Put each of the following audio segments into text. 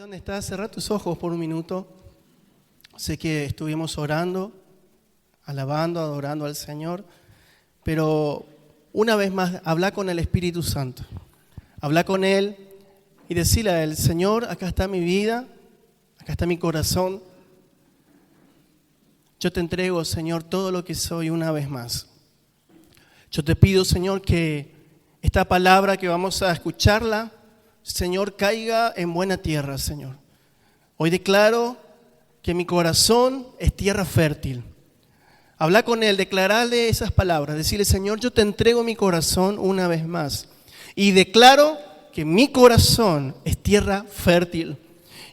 ¿Dónde estás? Cerrá tus ojos por un minuto. Sé que estuvimos orando, alabando, adorando al Señor, pero una vez más, habla con el Espíritu Santo. Habla con Él y decirle a Él: Señor, acá está mi vida, acá está mi corazón. Yo te entrego, Señor, todo lo que soy una vez más. Yo te pido, Señor, que esta palabra que vamos a escucharla, Señor, caiga en buena tierra, Señor. Hoy declaro que mi corazón es tierra fértil. Habla con Él, declararle esas palabras, decirle: Señor, yo te entrego mi corazón una vez más. Y declaro que mi corazón es tierra fértil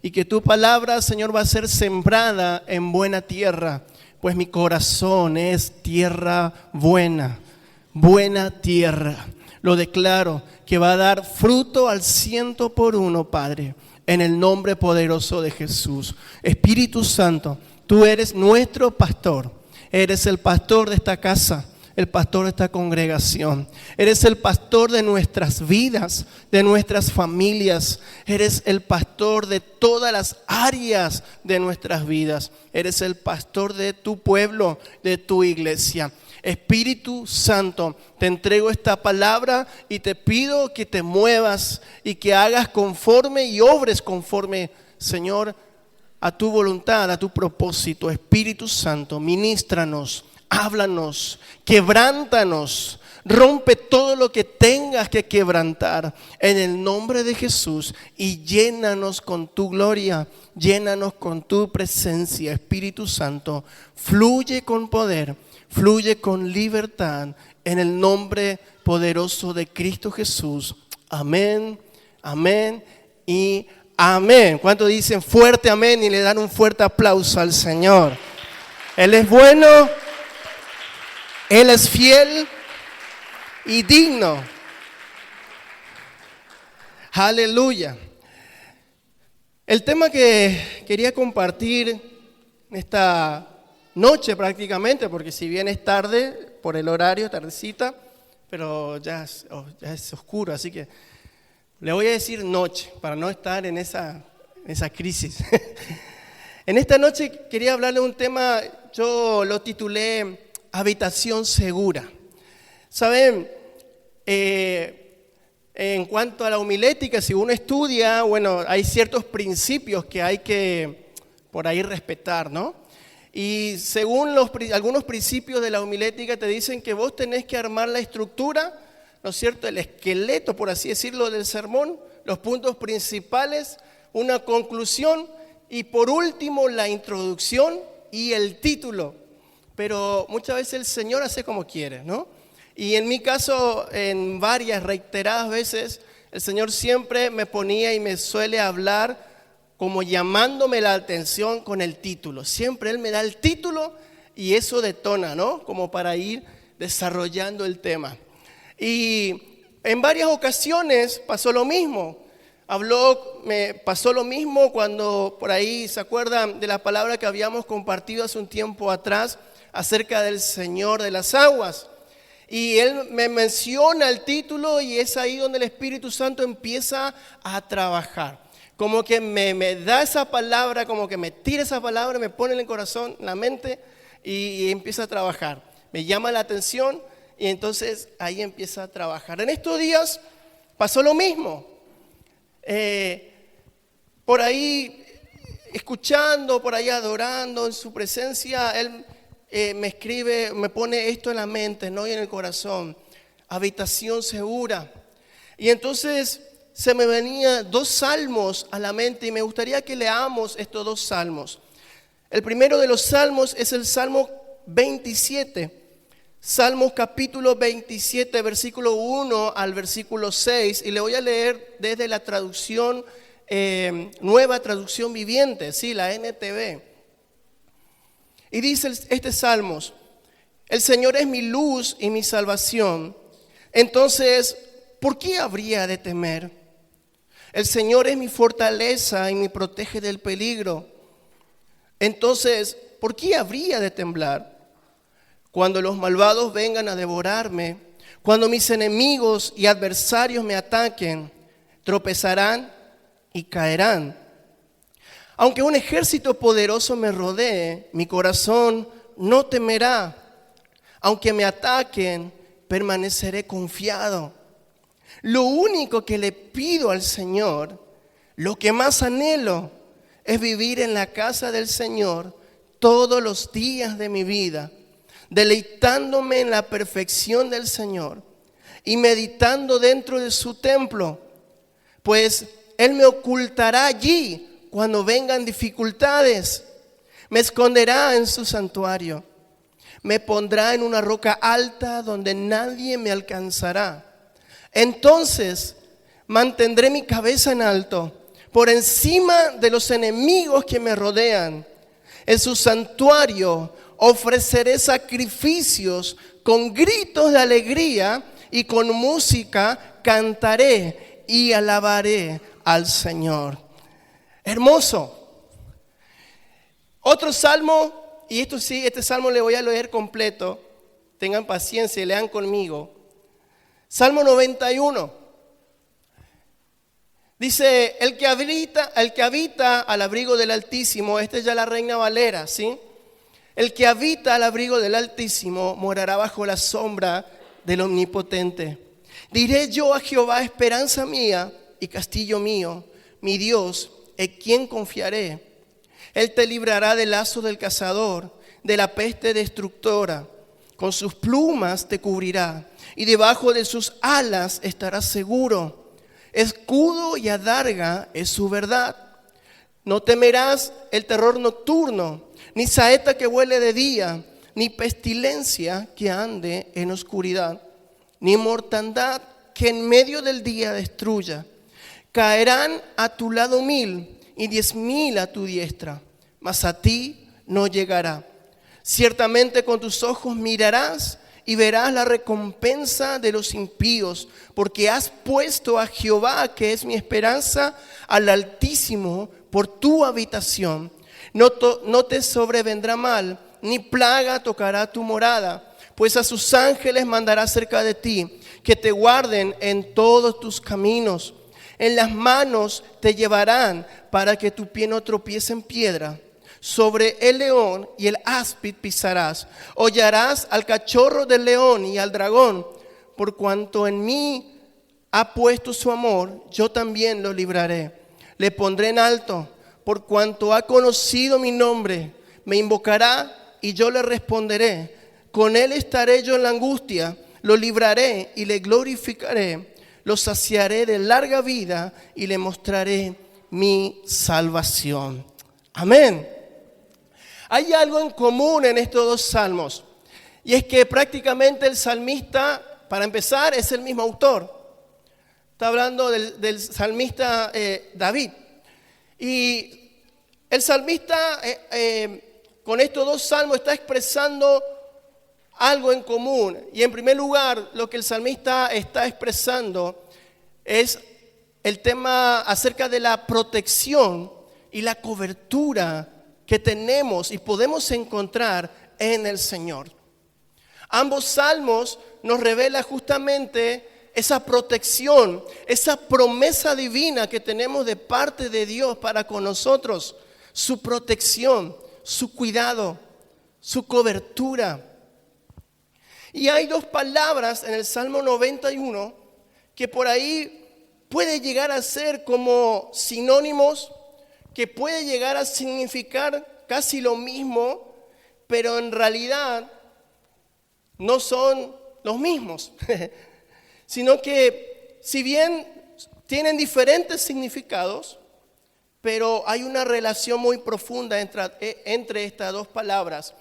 y que tu palabra, Señor, va a ser sembrada en buena tierra, pues mi corazón es tierra buena, buena tierra. Lo declaro que va a dar fruto al 100%, Padre, en el nombre poderoso de Jesús. Espíritu Santo, tú eres nuestro pastor. Eres el pastor de esta casa, el pastor de esta congregación. Eres el pastor de nuestras vidas, de nuestras familias. Eres el pastor de todas las áreas de nuestras vidas. Eres el pastor de tu pueblo, de tu iglesia. Espíritu Santo, te entrego esta palabra y te pido que te muevas y que hagas conforme y obres conforme, Señor, a tu voluntad, a tu propósito. Espíritu Santo, ministranos, háblanos, quebrántanos, rompe todo lo que tengas que quebrantar en el nombre de Jesús y llénanos con tu gloria, llénanos con tu presencia. Espíritu Santo, fluye con poder, fluye con libertad en el nombre poderoso de Cristo Jesús. Amén, amén y amén. ¿Cuántos dicen fuerte amén y le dan un fuerte aplauso al Señor? Él es bueno, Él es fiel y digno. Aleluya. El tema que quería compartir esta noche prácticamente, porque si bien es tarde, por el horario, tardecita, pero ya es oscuro, así que le voy a decir noche, para no estar en esa crisis. En esta noche quería hablarle de un tema, yo lo titulé Habitación Segura. ¿Saben? En cuanto a la homilética, si uno estudia, bueno, hay ciertos principios que hay que por ahí respetar, ¿no? Y según algunos principios de la homilética te dicen que vos tenés que armar la estructura, ¿no es cierto?, el esqueleto, por así decirlo, del sermón, los puntos principales, una conclusión y por último la introducción y el título. Pero muchas veces el Señor hace como quiere, ¿no? Y en mi caso, en varias reiteradas veces, el Señor siempre me ponía y me suele hablar como llamándome la atención con el título. Siempre Él me da el título y eso detona, ¿no? Como para ir desarrollando el tema. Y en varias ocasiones pasó lo mismo. Me pasó lo mismo cuando por ahí se acuerdan de la palabra que habíamos compartido hace un tiempo atrás acerca del Señor de las aguas. Y Él me menciona el título y es ahí donde el Espíritu Santo empieza a trabajar. Como que me da esa palabra, como que me tira esa palabra, me pone en el corazón, en la mente y empieza a trabajar. Me llama la atención y entonces ahí empieza a trabajar. En estos días pasó lo mismo. Por ahí escuchando, por ahí adorando en su presencia, Él me escribe, me pone esto en la mente, ¿no? Y en el corazón, habitación segura. Y entonces se me venían 2 salmos a la mente y me gustaría que leamos estos 2 salmos. El primero de los salmos es el Salmo 27. Salmos capítulo 27, versículo 1 al versículo 6. Y le voy a leer desde la traducción, nueva traducción viviente, sí, la NTV. Y dice este salmo: el Señor es mi luz y mi salvación. Entonces, ¿por qué habría de temer? El Señor es mi fortaleza y me protege del peligro. Entonces, ¿por qué habría de temblar? Cuando los malvados vengan a devorarme, cuando mis enemigos y adversarios me ataquen, tropezarán y caerán, Aunque un ejército poderoso me rodee, mi corazón no temerá. Aunque me ataquen, permaneceré confiado. Lo único que le pido al Señor, lo que más anhelo, es vivir en la casa del Señor todos los días de mi vida, deleitándome en la perfección del Señor y meditando dentro de su templo, pues Él me ocultará allí cuando vengan dificultades, me esconderá en su santuario, me pondrá en una roca alta donde nadie me alcanzará. Entonces mantendré mi cabeza en alto, por encima de los enemigos que me rodean. En su santuario ofreceré sacrificios con gritos de alegría y con música cantaré y alabaré al Señor. Hermoso. Otro salmo, y este salmo le voy a leer completo. Tengan paciencia y lean conmigo. Salmo 91. Dice, el que habita al abrigo del Altísimo, esta es ya la Reina Valera, ¿sí? El que habita al abrigo del Altísimo morará bajo la sombra del Omnipotente. Diré yo a Jehová, esperanza mía y castillo mío, mi Dios, en quien confiaré. Él te librará del lazo del cazador, de la peste destructora. Con sus plumas te cubrirá y debajo de sus alas estarás seguro. Escudo y adarga es su verdad. No temerás el terror nocturno, ni saeta que vuele de día, ni pestilencia que ande en oscuridad, ni mortandad que en medio del día destruya. Caerán a tu lado 1000 y 10,000 a tu diestra, mas a ti no llegará. Ciertamente con tus ojos mirarás y verás la recompensa de los impíos, porque has puesto a Jehová, que es mi esperanza, al Altísimo por tu habitación. No te sobrevendrá mal, ni plaga tocará tu morada, pues a sus ángeles mandará cerca de ti, que te guarden en todos tus caminos. En las manos te llevarán para que tu pie no tropiece en piedra. Sobre el león y el áspid pisarás. Hollarás al cachorro del león y al dragón. Por cuanto en mí ha puesto su amor, yo también lo libraré. Le pondré en alto, por cuanto ha conocido mi nombre. Me invocará y yo le responderé. Con él estaré yo en la angustia. Lo libraré y le glorificaré. Lo saciaré de larga vida y le mostraré mi salvación. Amén. Hay algo en común en estos dos salmos, y es que prácticamente el salmista, para empezar, es el mismo autor. Está hablando del salmista David. Y el salmista con estos dos salmos está expresando algo en común. Y en primer lugar, lo que el salmista está expresando es el tema acerca de la protección y la cobertura que tenemos y podemos encontrar en el Señor. Ambos salmos nos revelan justamente esa protección, esa promesa divina que tenemos de parte de Dios para con nosotros, su protección, su cuidado, su cobertura. Y hay dos palabras en el Salmo 91 que por ahí puede llegar a ser como sinónimos, que puede llegar a significar casi lo mismo, pero en realidad no son los mismos, sino que si bien tienen diferentes significados, pero hay una relación muy profunda entre estas dos palabras.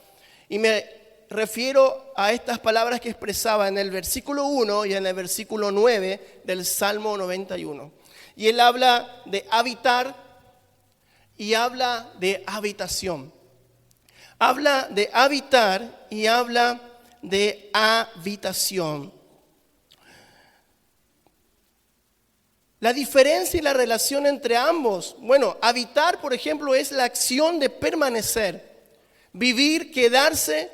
Y me refiero a estas palabras que expresaba en el versículo 1 y en el versículo 9 del Salmo 91. Y él habla de habitar y habla de habitación. Habla de habitar y habla de habitación. La diferencia y la relación entre ambos, bueno, habitar, por ejemplo, es la acción de permanecer, vivir, quedarse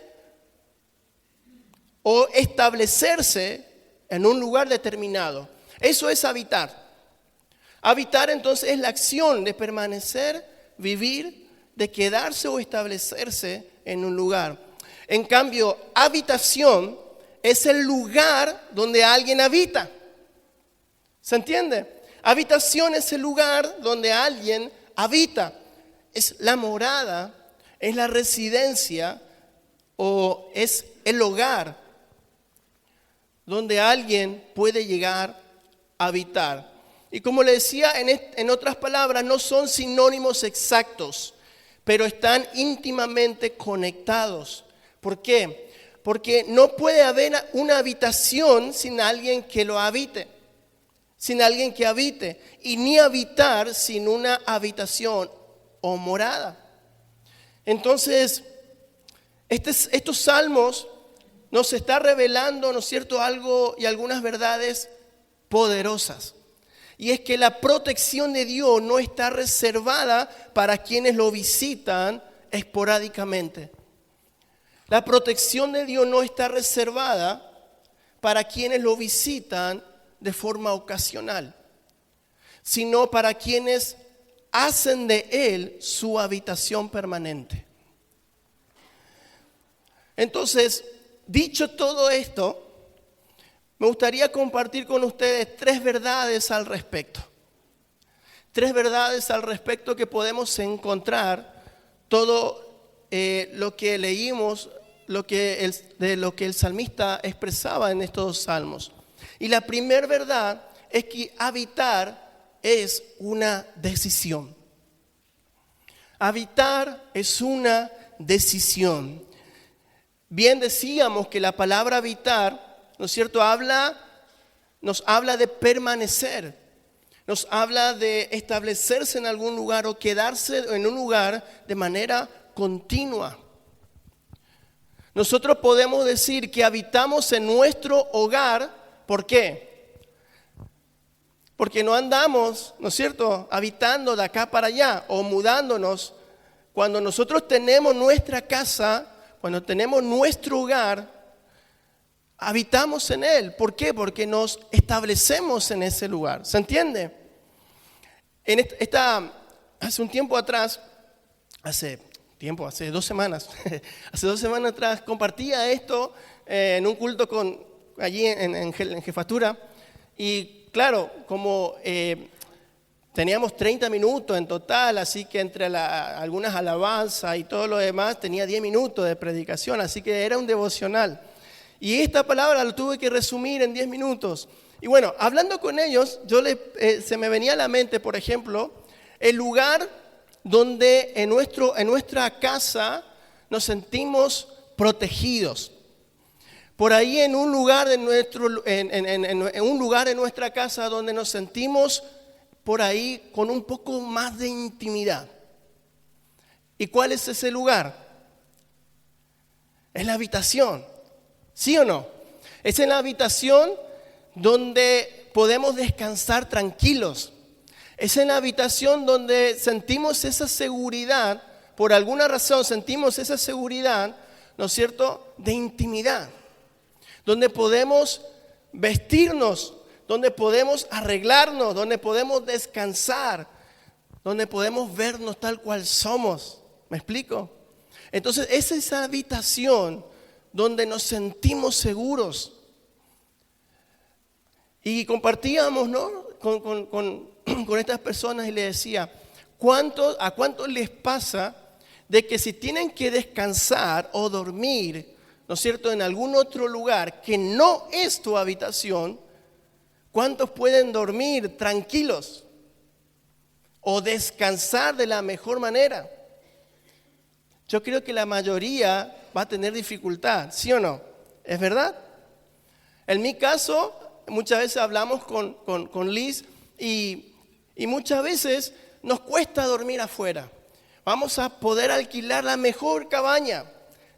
o establecerse en un lugar determinado. Eso es habitar. Habitar entonces es la acción de permanecer, vivir, de quedarse o establecerse en un lugar. En cambio, habitación es el lugar donde alguien habita. ¿Se entiende? Habitación es el lugar donde alguien habita. Es la morada, es la residencia o es el hogar donde alguien puede llegar a habitar. Y como le decía, en otras palabras, no son sinónimos exactos, pero están íntimamente conectados. ¿Por qué? Porque no puede haber una habitación sin alguien que lo habite, sin alguien que habite, y ni habitar sin una habitación o morada. Entonces, estos salmos nos está revelando, ¿no es cierto?, algo y algunas verdades poderosas. Y es que la protección de Dios no está reservada para quienes lo visitan esporádicamente. La protección de Dios no está reservada para quienes lo visitan de forma ocasional, sino para quienes hacen de Él su habitación permanente. Entonces, dicho todo esto, me gustaría compartir con ustedes 3 verdades al respecto. 3 verdades al respecto que podemos encontrar todo lo que leímos, de lo que el salmista expresaba en estos salmos. Y la primera verdad es que habitar es una decisión. Habitar es una decisión. Bien decíamos que la palabra habitar, ¿no es cierto?, nos habla de permanecer, nos habla de establecerse en algún lugar o quedarse en un lugar de manera continua. Nosotros podemos decir que habitamos en nuestro hogar, ¿por qué? Porque no andamos, ¿no es cierto?, habitando de acá para allá o mudándonos. Cuando nosotros tenemos nuestra casa, cuando tenemos nuestro hogar, habitamos en él. ¿Por qué? Porque nos establecemos en ese lugar. ¿Se entiende? Hace un tiempo atrás, hace 2 semanas, hace 2 semanas atrás compartía esto en un culto allí en jefatura. Y claro, como teníamos 30 minutos en total, así que entre algunas alabanzas y todo lo demás, tenía 10 minutos de predicación, así que era un devocional. Y esta palabra la tuve que resumir en 10 minutos. Y bueno, hablando con ellos, se me venía a la mente, por ejemplo, el lugar donde en nuestra casa nos sentimos protegidos. Por ahí en un lugar en un lugar en nuestra casa donde nos sentimos por ahí con un poco más de intimidad. ¿Y cuál es ese lugar? Es la habitación. ¿Sí o no? Es en la habitación donde podemos descansar tranquilos. Es en la habitación donde sentimos esa seguridad, por alguna razón sentimos esa seguridad, ¿no es cierto?, de intimidad. Donde podemos vestirnos, donde podemos arreglarnos, donde podemos descansar, donde podemos vernos tal cual somos. ¿Me explico? Entonces, es esa habitación donde nos sentimos seguros. Y compartíamos, ¿no?, con estas personas y les decía, ¿a cuántos les pasa de que si tienen que descansar o dormir, ¿no es cierto?, en algún otro lugar que no es tu habitación, cuántos pueden dormir tranquilos o descansar de la mejor manera? Yo creo que la mayoría va a tener dificultad, ¿sí o no? ¿Es verdad? En mi caso, muchas veces hablamos con Liz y muchas veces nos cuesta dormir afuera. Vamos a poder alquilar la mejor cabaña,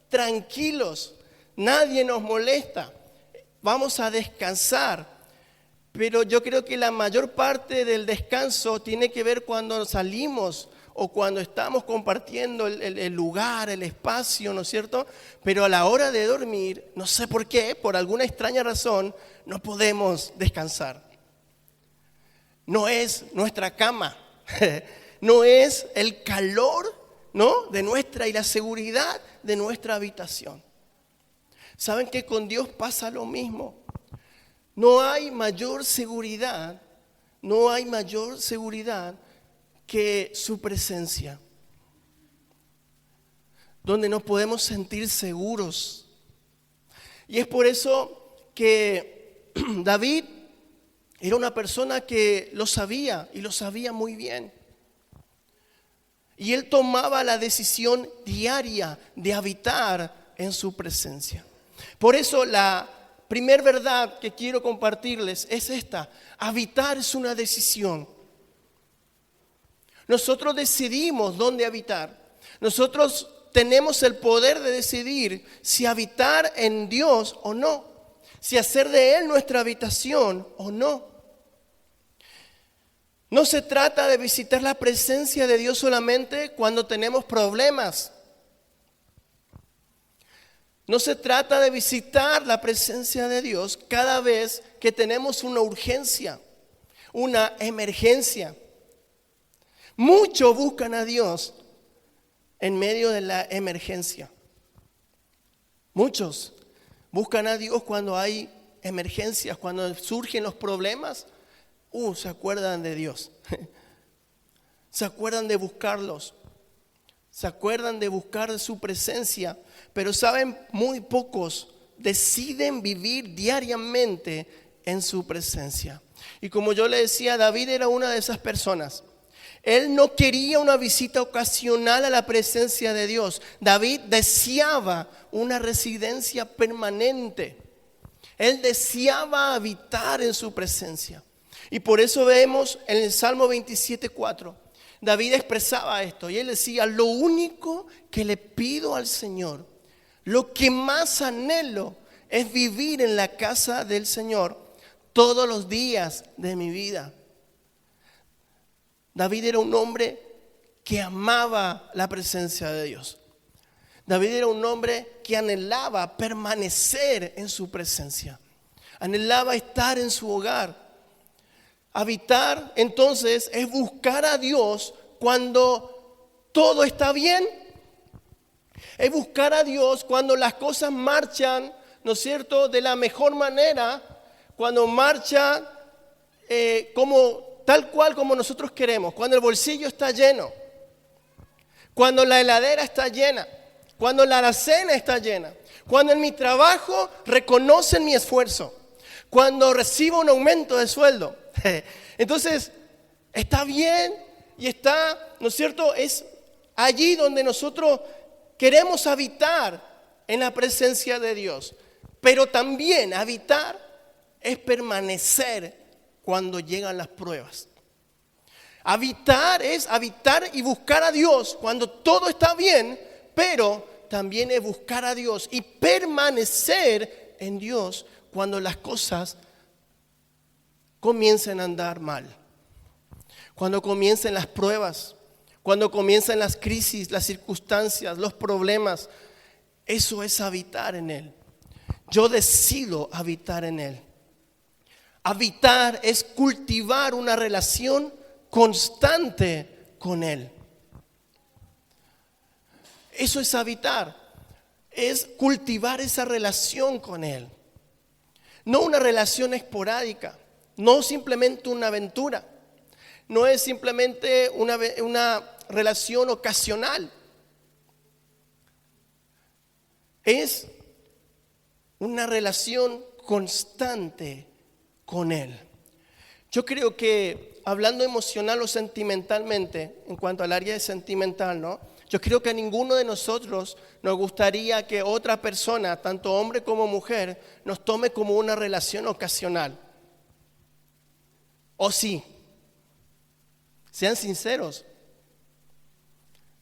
tranquilos, nadie nos molesta, vamos a descansar. Pero yo creo que la mayor parte del descanso tiene que ver cuando salimos o cuando estamos compartiendo el lugar, el espacio, ¿no es cierto? Pero a la hora de dormir, no sé por qué, por alguna extraña razón, no podemos descansar. No es nuestra cama, no es el calor, ¿no?, de nuestra y la seguridad de nuestra habitación. ¿Saben que con Dios pasa lo mismo? No hay mayor seguridad, que su presencia, donde nos podemos sentir seguros. Y es por eso que David era una persona que lo sabía y lo sabía muy bien. Y él tomaba la decisión diaria de habitar en su presencia. Por eso la primer verdad que quiero compartirles es esta: habitar es una decisión. Nosotros decidimos dónde habitar. Nosotros tenemos el poder de decidir si habitar en Dios o no, si hacer de Él nuestra habitación o no. No se trata de visitar la presencia de Dios solamente cuando tenemos problemas. No se trata de visitar la presencia de Dios cada vez que tenemos una urgencia, una emergencia. Muchos buscan a Dios en medio de la emergencia. Muchos buscan a Dios cuando hay emergencias, cuando surgen los problemas. Se acuerdan de Dios. Se acuerdan de buscarlos. Se acuerdan de buscar su presencia. Pero saben, muy pocos deciden vivir diariamente en su presencia. Y como yo le decía, David era una de esas personas. Él no quería una visita ocasional a la presencia de Dios. David deseaba una residencia permanente. Él deseaba habitar en su presencia. Y por eso vemos en el Salmo 27:4, David expresaba esto. Y él decía: lo único que le pido al Señor, lo que más anhelo, es vivir en la casa del Señor todos los días de mi vida. David era un hombre que amaba la presencia de Dios. David era un hombre que anhelaba permanecer en su presencia. Anhelaba estar en su hogar. Habitar, entonces, es buscar a Dios cuando todo está bien. Es buscar a Dios cuando las cosas marchan, ¿no es cierto?, de la mejor manera. Cuando marcha tal cual como nosotros queremos. Cuando el bolsillo está lleno. Cuando la heladera está llena. Cuando la alacena está llena. Cuando en mi trabajo reconocen mi esfuerzo. Cuando recibo un aumento de sueldo. Entonces, está bien y está, ¿no es cierto?, es allí donde nosotros queremos habitar en la presencia de Dios. Pero también habitar es permanecer cuando llegan las pruebas. Habitar es habitar y buscar a Dios cuando todo está bien, pero también es buscar a Dios y permanecer en Dios cuando las cosas comiencen a andar mal. Cuando comiencen las pruebas, cuando comiencen las crisis, las circunstancias, los problemas. Eso es habitar en Él. Yo decido habitar en Él. Habitar es cultivar una relación constante con Él. Eso es habitar. Es cultivar esa relación con Él. No una relación esporádica. No simplemente una aventura. No es simplemente una relación ocasional. Es una relación constante con Él. Yo creo que hablando emocional o sentimentalmente, en cuanto al área de sentimental, ¿no? Yo creo que a ninguno de nosotros nos gustaría que otra persona, tanto hombre como mujer, nos tome como una relación ocasional. ¿O sí? Sean sinceros.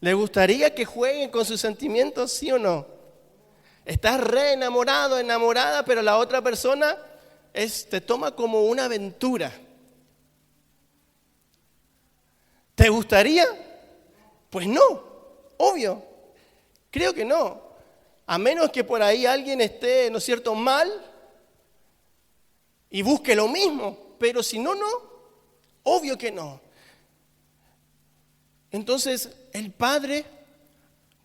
¿Les gustaría que jueguen con sus sentimientos, sí o no? Estás re enamorado, enamorada, pero la otra persona te toma como una aventura. ¿Te gustaría? Pues no, obvio. Creo que no. A menos que por ahí alguien esté, ¿no es cierto?, mal y busque lo mismo. Pero si no, no. Obvio que no. Entonces el padre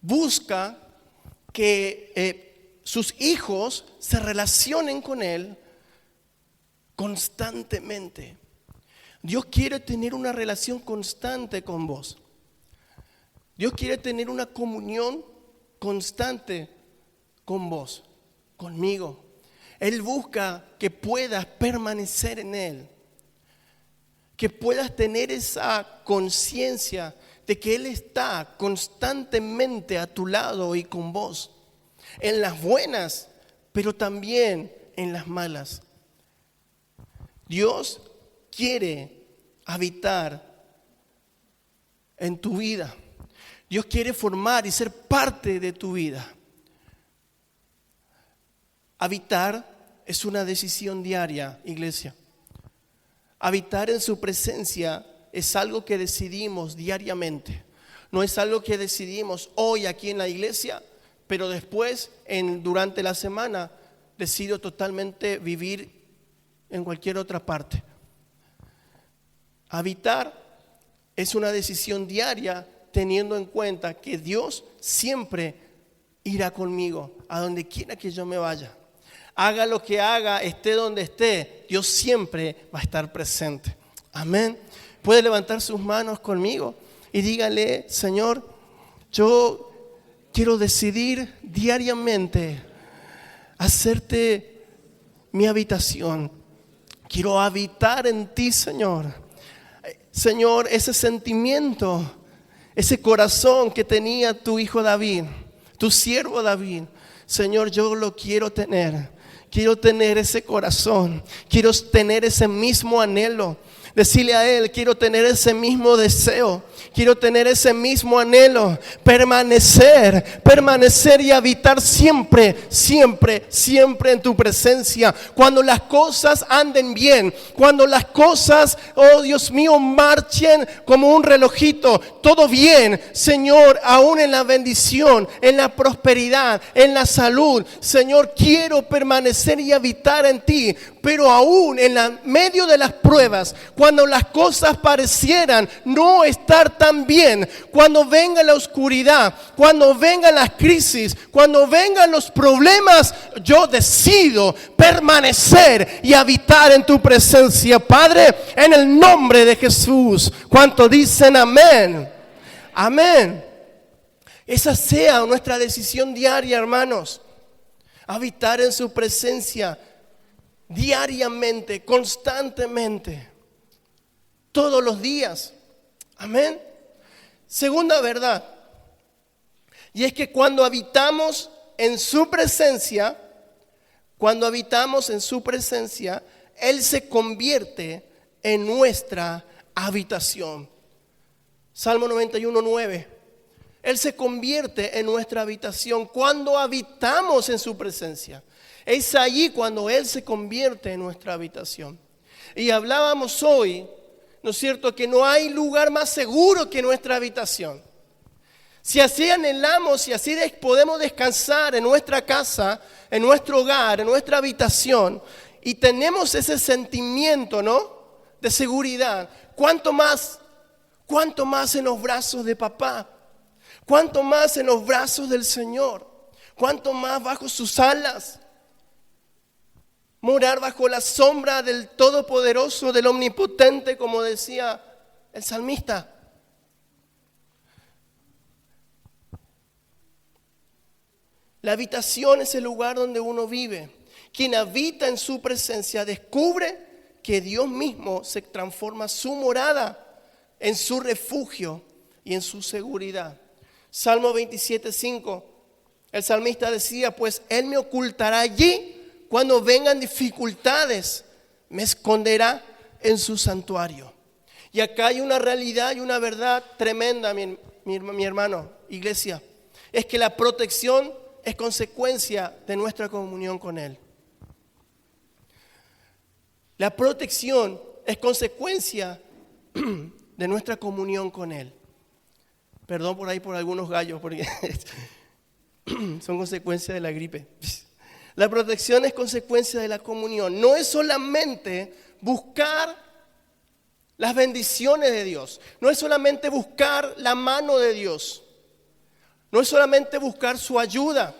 busca que sus hijos se relacionen con él constantemente. Dios quiere tener una relación constante con vos. Dios quiere tener una comunión constante con vos, conmigo. Él busca que puedas permanecer en Él, que puedas tener esa conciencia de que Él está constantemente a tu lado y con vos, en las buenas, pero también en las malas. Dios quiere habitar en tu vida. Dios quiere formar y ser parte de tu vida. Habitar es una decisión diaria, iglesia. Habitar en su presencia es algo que decidimos diariamente. No es algo que decidimos hoy aquí en la iglesia, pero después durante la semana decido totalmente vivir en cualquier otra parte. Habitar es una decisión diaria, teniendo en cuenta que Dios siempre irá conmigo a donde quiera que yo me vaya. Haga lo que haga, esté donde esté, Dios siempre va a estar presente. Amén. Puede levantar sus manos conmigo y dígale: Señor, yo quiero decidir diariamente hacerte mi habitación. Quiero habitar en ti, Señor. Señor, ese sentimiento, ese corazón que tenía tu hijo David, tu siervo David, Señor, yo lo quiero tener. Quiero tener ese corazón, quiero tener ese mismo anhelo. Decirle a Él: quiero tener ese mismo deseo, quiero tener ese mismo anhelo, permanecer y habitar siempre en tu presencia. Cuando las cosas anden bien, cuando las cosas, oh Dios mío, marchen como un relojito, todo bien, Señor, aún en la bendición, en la prosperidad, en la salud, Señor, quiero permanecer y habitar en ti. Pero aún en medio de las pruebas, cuando las cosas parecieran no estar tan bien, cuando venga la oscuridad, cuando vengan las crisis, cuando vengan los problemas, yo decido permanecer y habitar en tu presencia, Padre, en el nombre de Jesús. ¿Cuántos dicen amén? Amén. Esa sea nuestra decisión diaria, hermanos. Habitar en su presencia diariamente, constantemente, todos los días. Amén. Segunda verdad, y es que cuando habitamos en su presencia, Él se convierte en nuestra habitación. Salmo 91:9. Él se convierte en nuestra habitación cuando habitamos en su presencia. Es allí cuando Él se convierte en nuestra habitación. Y hablábamos hoy, ¿no es cierto?, que no hay lugar más seguro que nuestra habitación. Si así anhelamos, si así podemos descansar en nuestra casa, en nuestro hogar, en nuestra habitación, y tenemos ese sentimiento, ¿no?, de seguridad, ¿cuánto más en los brazos de papá? ¿Cuánto más en los brazos del Señor? ¿Cuánto más bajo sus alas? Morar bajo la sombra del Todopoderoso, del Omnipotente, como decía el salmista. La habitación es el lugar donde uno vive. Quien habita en su presencia descubre que Dios mismo se transforma su morada en su refugio y en su seguridad. Salmo 27:5, el salmista decía: pues Él me ocultará allí cuando vengan dificultades, me esconderá en su santuario. Y acá hay una realidad y una verdad tremenda, mi hermano, iglesia. Es que la protección es consecuencia de nuestra comunión con Él. La protección es consecuencia de nuestra comunión con Él. Perdón por ahí por algunos gallos, porque son consecuencia de la gripe. La protección es consecuencia de la comunión. No es solamente buscar las bendiciones de Dios. No es solamente buscar la mano de Dios. No es solamente buscar su ayuda,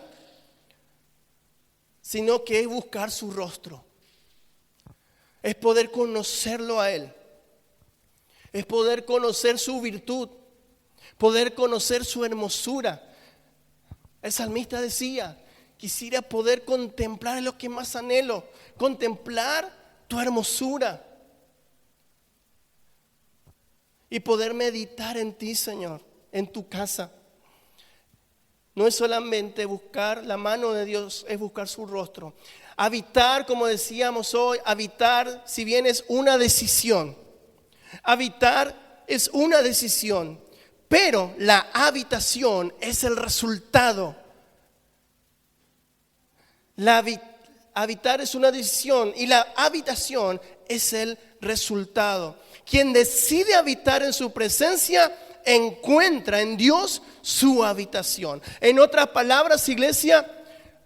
sino que es buscar su rostro. Es poder conocerlo a Él. Es poder conocer su virtud. Poder conocer su hermosura. El salmista decía: quisiera poder contemplar, es lo que más anhelo, contemplar tu hermosura y poder meditar en ti, Señor, en tu casa. No es solamente buscar la mano de Dios, es buscar su rostro. Habitar, como decíamos hoy, habitar, si bien es una decisión, habitar es una decisión, pero la habitación es el resultado. Habitar es una decisión y la habitación es el resultado. Quien decide habitar en su presencia encuentra en Dios su habitación. En otras palabras, iglesia,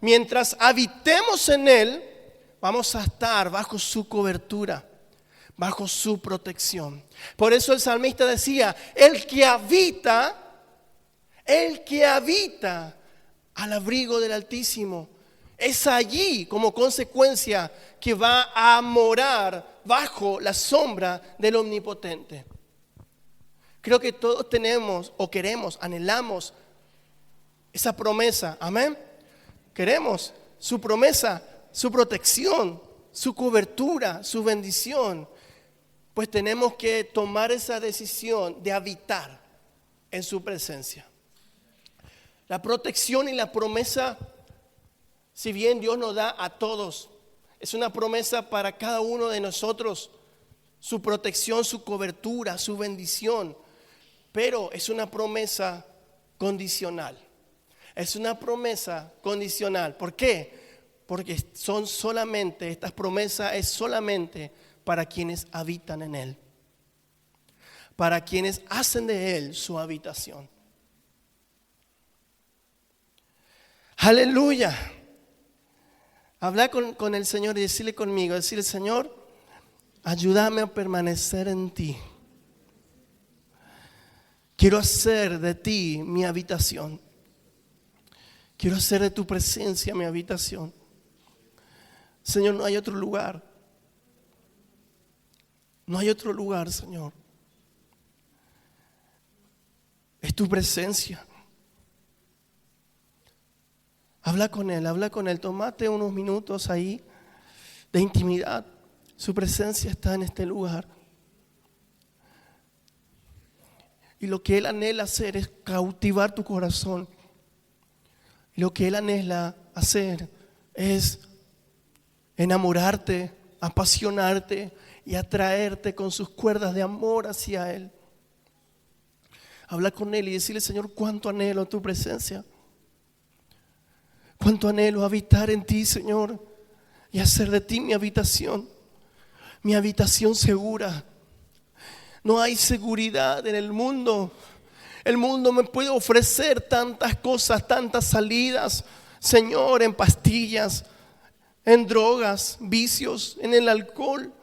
mientras habitemos en Él, vamos a estar bajo su cobertura, bajo su protección. Por eso el salmista decía: el que habita al abrigo del Altísimo, es allí como consecuencia que va a morar bajo la sombra del Omnipotente. Creo que todos tenemos o queremos, anhelamos esa promesa. Amén. Queremos su promesa, su protección, su cobertura, su bendición. Pues tenemos que tomar esa decisión de habitar en su presencia. La protección y la promesa, si bien Dios nos da a todos, es una promesa para cada uno de nosotros. Su protección, su cobertura, su bendición. Pero es una promesa condicional. Es una promesa condicional. ¿Por qué? Porque estas promesas es solamente para quienes habitan en Él. Para quienes hacen de Él su habitación. Aleluya. Hablar con el Señor y decirle conmigo, decirle: Señor, ayúdame a permanecer en ti. Quiero hacer de ti mi habitación. Quiero hacer de tu presencia mi habitación. Señor, no hay otro lugar. No hay otro lugar, Señor. Es tu presencia. Habla con Él. Tómate unos minutos ahí de intimidad. Su presencia está en este lugar. Y lo que Él anhela hacer es cautivar tu corazón. Y lo que Él anhela hacer es enamorarte, apasionarte y atraerte con sus cuerdas de amor hacia Él. Habla con Él y decirle: Señor, cuánto anhelo tu presencia. Cuánto anhelo habitar en ti, Señor, y hacer de ti mi habitación segura. No hay seguridad en el mundo. El mundo me puede ofrecer tantas cosas, tantas salidas, Señor, en pastillas, en drogas, vicios, en el alcohol,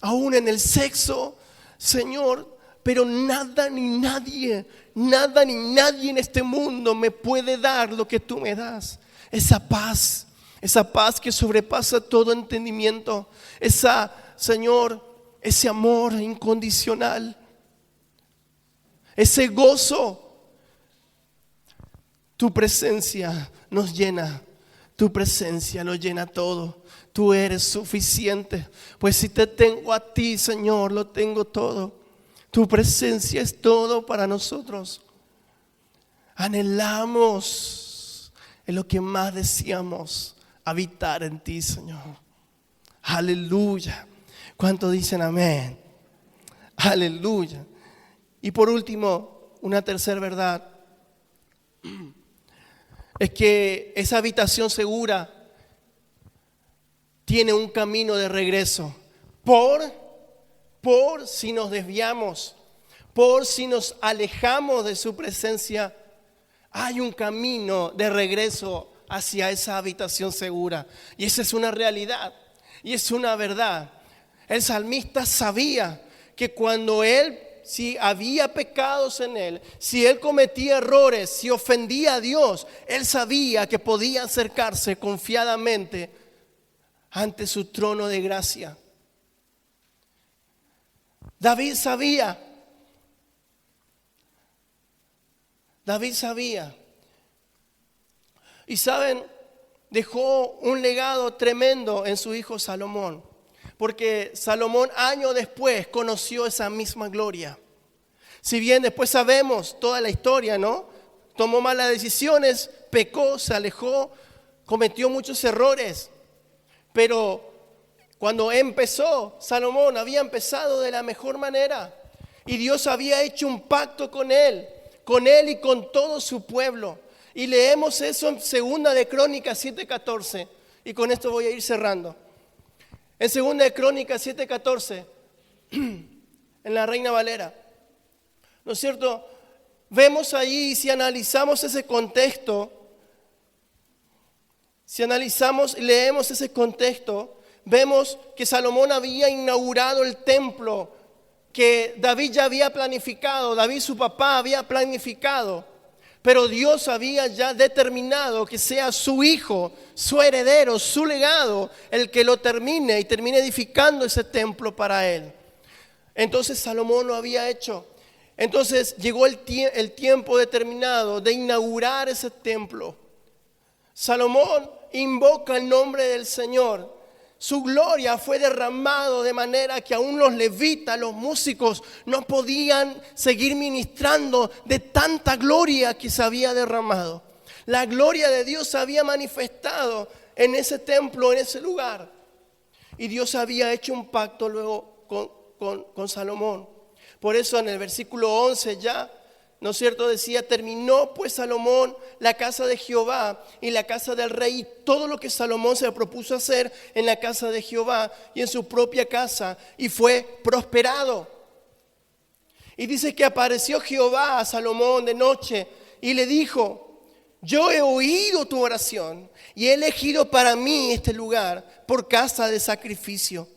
aún en el sexo, Señor. Pero nada ni nadie en este mundo me puede dar lo que tú me das. Esa paz que sobrepasa todo entendimiento. Señor, ese amor incondicional, ese gozo. Tu presencia nos llena, tu presencia nos llena todo. Tú eres suficiente, pues si te tengo a ti, Señor, lo tengo todo. Tu presencia es todo para nosotros. Anhelamos, es lo que más deseamos, habitar en ti, Señor. Aleluya. ¿Cuántos dicen amén? Aleluya. Y por último, una tercera verdad es que esa habitación segura tiene un camino de regreso. Por si nos desviamos, por si nos alejamos de su presencia, hay un camino de regreso hacia esa habitación segura. Y esa es una realidad y es una verdad. El salmista sabía que cuando él, si había pecados en él, si él cometía errores, si ofendía a Dios, él sabía que podía acercarse confiadamente ante su trono de gracia. David sabía. Y saben, dejó un legado tremendo en su hijo Salomón. Porque Salomón años después conoció esa misma gloria. Si bien después sabemos toda la historia, ¿no? Tomó malas decisiones, pecó, se alejó, cometió muchos errores. Pero cuando empezó, Salomón había empezado de la mejor manera. Y Dios había hecho un pacto con él y con todo su pueblo. Y leemos eso en 2 de Crónicas 7:14. Y con esto voy a ir cerrando. En 2 de Crónicas 7:14, en la Reina Valera, ¿no es cierto? Vemos ahí, si analizamos ese contexto, si analizamos y leemos ese contexto, vemos que Salomón había inaugurado el templo que David ya había planificado, David su papá había planificado, pero Dios había ya determinado que sea su hijo, su heredero, su legado, el que lo termine y termine edificando ese templo para él. Entonces Salomón lo había hecho. Entonces llegó el tiempo determinado de inaugurar ese templo. Salomón invoca el nombre del Señor. Su gloria fue derramado de manera que aún los levitas, los músicos, no podían seguir ministrando de tanta gloria que se había derramado. La gloria de Dios se había manifestado en ese templo, en ese lugar. Y Dios había hecho un pacto luego con Salomón. Por eso en el versículo 11 ya, ¿no es cierto? Decía, terminó pues Salomón la casa de Jehová y la casa del rey, y todo lo que Salomón se propuso hacer en la casa de Jehová y en su propia casa, y fue prosperado. Y dice que apareció Jehová a Salomón de noche y le dijo: yo he oído tu oración y he elegido para mí este lugar por casa de sacrificio.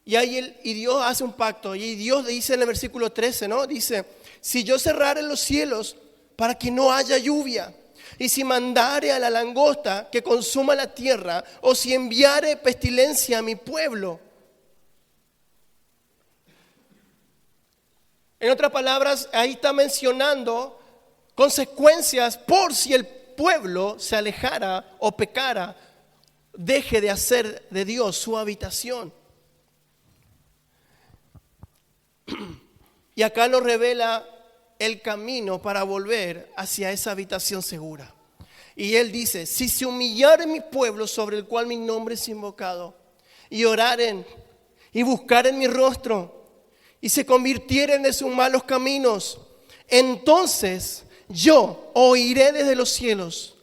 Y Dios hace un pacto. Y Dios dice en el versículo 13, ¿no? Dice: si yo cerrare los cielos para que no haya lluvia, y si mandare a la langosta que consuma la tierra, o si enviare pestilencia a mi pueblo. En otras palabras, ahí está mencionando consecuencias por si el pueblo se alejara o pecara, deje de hacer de Dios su habitación. Y acá nos revela el camino para volver hacia esa habitación segura. Y él dice: si se humillare mi pueblo sobre el cual mi nombre es invocado, y oraren y buscaren mi rostro, y se convirtieren de sus malos caminos, entonces yo oiré desde los cielos,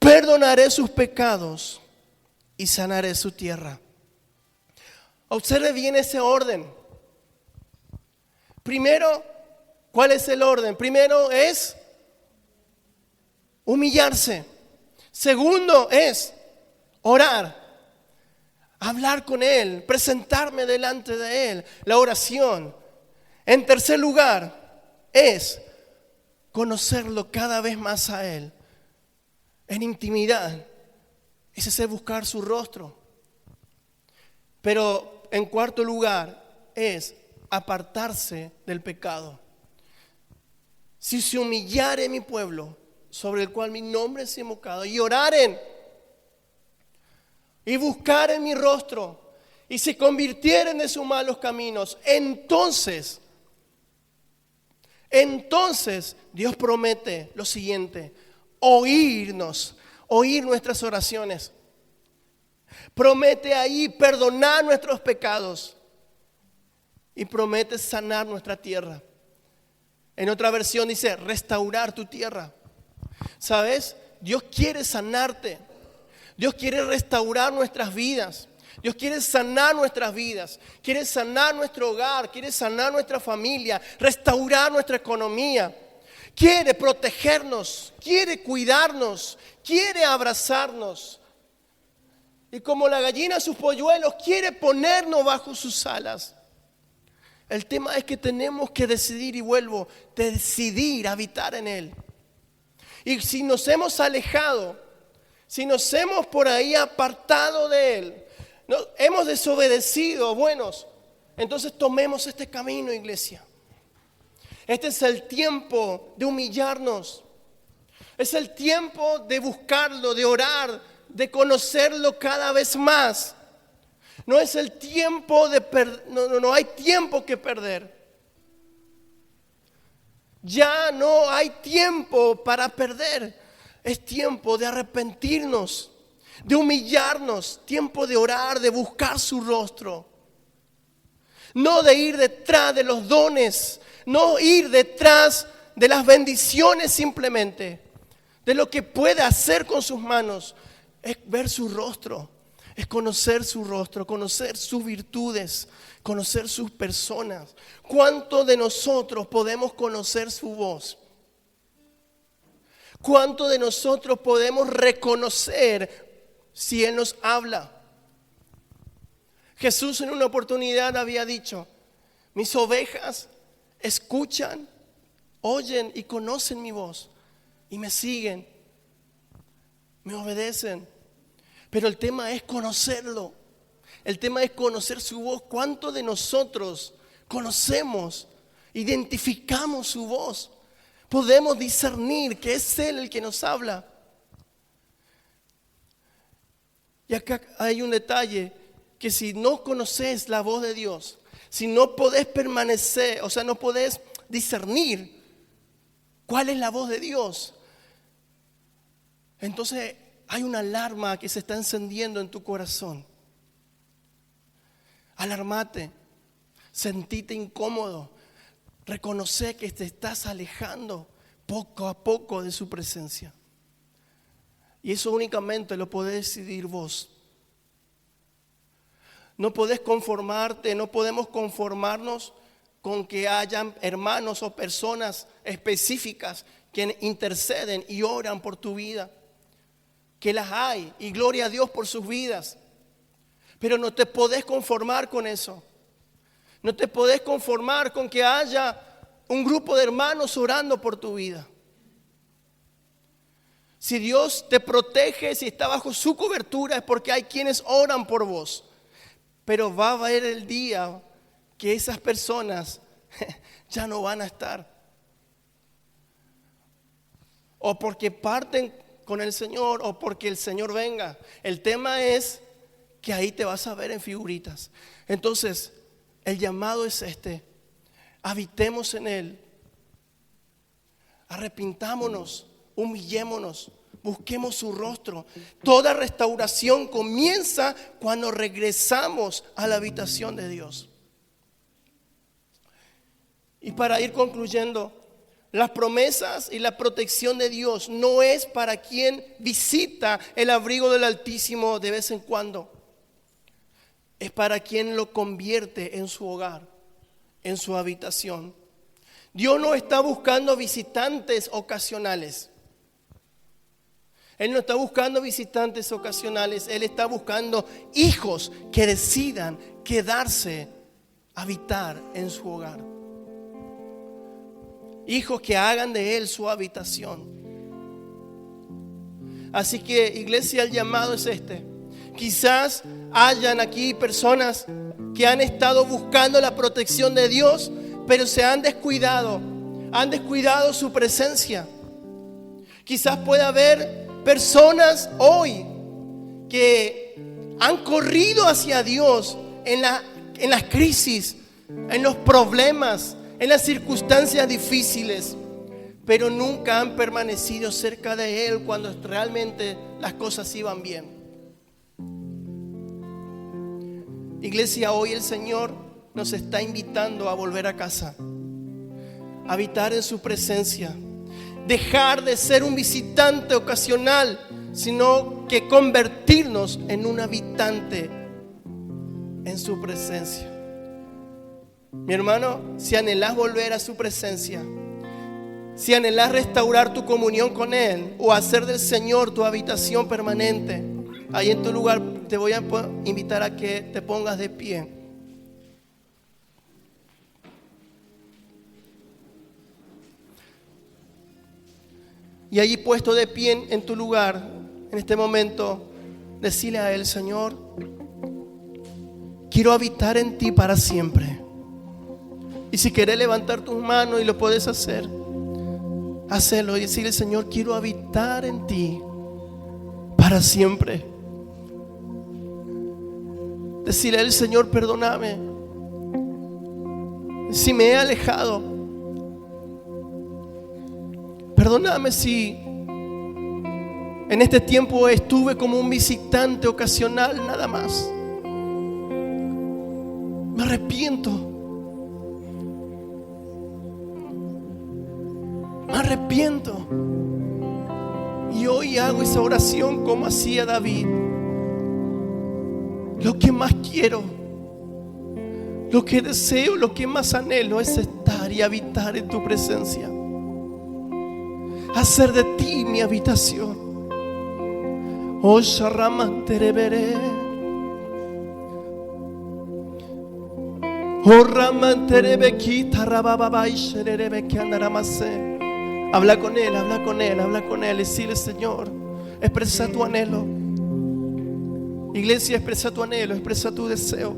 perdonaré sus pecados y sanaré su tierra. Observe bien ese orden. Primero, ¿cuál es el orden? Primero es humillarse. Segundo es orar, hablar con Él, presentarme delante de Él, la oración. En tercer lugar es conocerlo cada vez más a Él, en intimidad. Ese es buscar su rostro. Pero en cuarto lugar es apartarse del pecado. Si se humillare mi pueblo, sobre el cual mi nombre es invocado, y oraren y buscaren mi rostro, y se convirtieren de sus malos caminos, entonces Dios promete lo siguiente: oír nuestras oraciones. Promete ahí perdonar nuestros pecados. Y promete sanar nuestra tierra. En otra versión dice restaurar tu tierra. ¿Sabes? Dios quiere sanarte. Dios quiere restaurar nuestras vidas. Dios quiere sanar nuestras vidas. Quiere sanar nuestro hogar. Quiere sanar nuestra familia. Restaurar nuestra economía. Quiere protegernos. Quiere cuidarnos. Quiere abrazarnos. Y como la gallina sus polluelos, quiere ponernos bajo sus alas. El tema es que tenemos que decidir, y vuelvo, decidir habitar en Él. Y si nos hemos alejado, si nos hemos por ahí apartado de Él, hemos desobedecido, entonces tomemos este camino, iglesia. Este es el tiempo de humillarnos. Es el tiempo de buscarlo, de orar, de conocerlo cada vez más. No es el tiempo no hay tiempo que perder. Ya no hay tiempo para perder. Es tiempo de arrepentirnos, de humillarnos, tiempo de orar, de buscar su rostro. No de ir detrás de los dones, no ir detrás de las bendiciones simplemente, de lo que puede hacer con sus manos. Es ver su rostro, es conocer su rostro, conocer sus virtudes, conocer sus personas. ¿Cuánto de nosotros podemos conocer su voz? ¿Cuánto de nosotros podemos reconocer si Él nos habla? Jesús en una oportunidad había dicho: mis ovejas escuchan, oyen y conocen mi voz y me siguen, me obedecen. Pero el tema es conocerlo. El tema es conocer su voz. ¿Cuánto de nosotros conocemos, identificamos su voz? Podemos discernir que es Él el que nos habla. Y acá hay un detalle, que si no conoces la voz de Dios, si no podés permanecer, no podés discernir cuál es la voz de Dios, entonces hay una alarma que se está encendiendo en tu corazón. Alarmate, sentite incómodo, reconoce que te estás alejando poco a poco de su presencia. Y eso únicamente lo podés decidir vos. No podés conformarte, no podemos conformarnos con que hayan hermanos o personas específicas que interceden y oran por tu vida. Que las hay, y gloria a Dios por sus vidas. Pero no te podés conformar con eso. No te podés conformar con que haya un grupo de hermanos orando por tu vida. Si Dios te protege, si está bajo su cobertura, es porque hay quienes oran por vos. Pero va a haber el día que esas personas ya no van a estar. O porque parten con el Señor, o porque el Señor venga. El tema es que ahí te vas a ver en figuritas. Entonces, el llamado es este: habitemos en Él, arrepintámonos, humillémonos, busquemos su rostro. Toda restauración comienza cuando regresamos a la habitación de Dios. Y para ir concluyendo, las promesas y la protección de Dios no es para quien visita el abrigo del Altísimo de vez en cuando. Es para quien lo convierte en su hogar, en su habitación. Dios no está buscando visitantes ocasionales. Él no está buscando visitantes ocasionales. Él está buscando hijos que decidan quedarse, habitar en su hogar. Hijos que hagan de Él su habitación. Así que, iglesia, el llamado es este. Quizás hayan aquí personas que han estado buscando la protección de Dios, pero se han descuidado su presencia. Quizás pueda haber personas hoy que han corrido hacia Dios en las crisis, en los problemas, en las circunstancias difíciles, pero nunca han permanecido cerca de Él cuando realmente las cosas iban bien. Iglesia, hoy el Señor nos está invitando a volver a casa, a habitar en su presencia, dejar de ser un visitante ocasional, sino que convertirnos en un habitante en su presencia. Mi hermano, si anhelás volver a su presencia, si anhelás restaurar tu comunión con Él o hacer del Señor tu habitación permanente, ahí en tu lugar te voy a invitar a que te pongas de pie. Y allí puesto de pie en tu lugar, en este momento, decile a Él: Señor, quiero habitar en ti para siempre. Y si querés levantar tus manos y lo puedes hacer, hacelo y decirle: Señor, quiero habitar en ti para siempre. Decirle a Él: Señor, perdóname si me he alejado. Perdóname si en este tiempo estuve como un visitante ocasional nada más. Me arrepiento. Me arrepiento. Y hoy hago esa oración como hacía David. Lo que más quiero, lo que deseo, lo que más anhelo es estar y habitar en tu presencia. Hacer de ti mi habitación. Oh, Sharaman Terebere. Oh, Raman Terebekita Rababai Sherebe que andaramase. Habla con Él, habla con Él, habla con Él. Decirle: Señor, expresa tu anhelo. Iglesia, expresa tu anhelo, expresa tu deseo.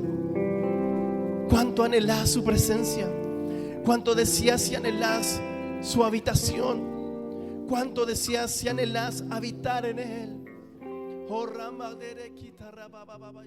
Cuánto anhelás su presencia, cuánto deseas y anhelás su habitación, cuánto deseas y anhelás habitar en Él. Oh, Ramadere Kita Rabababa.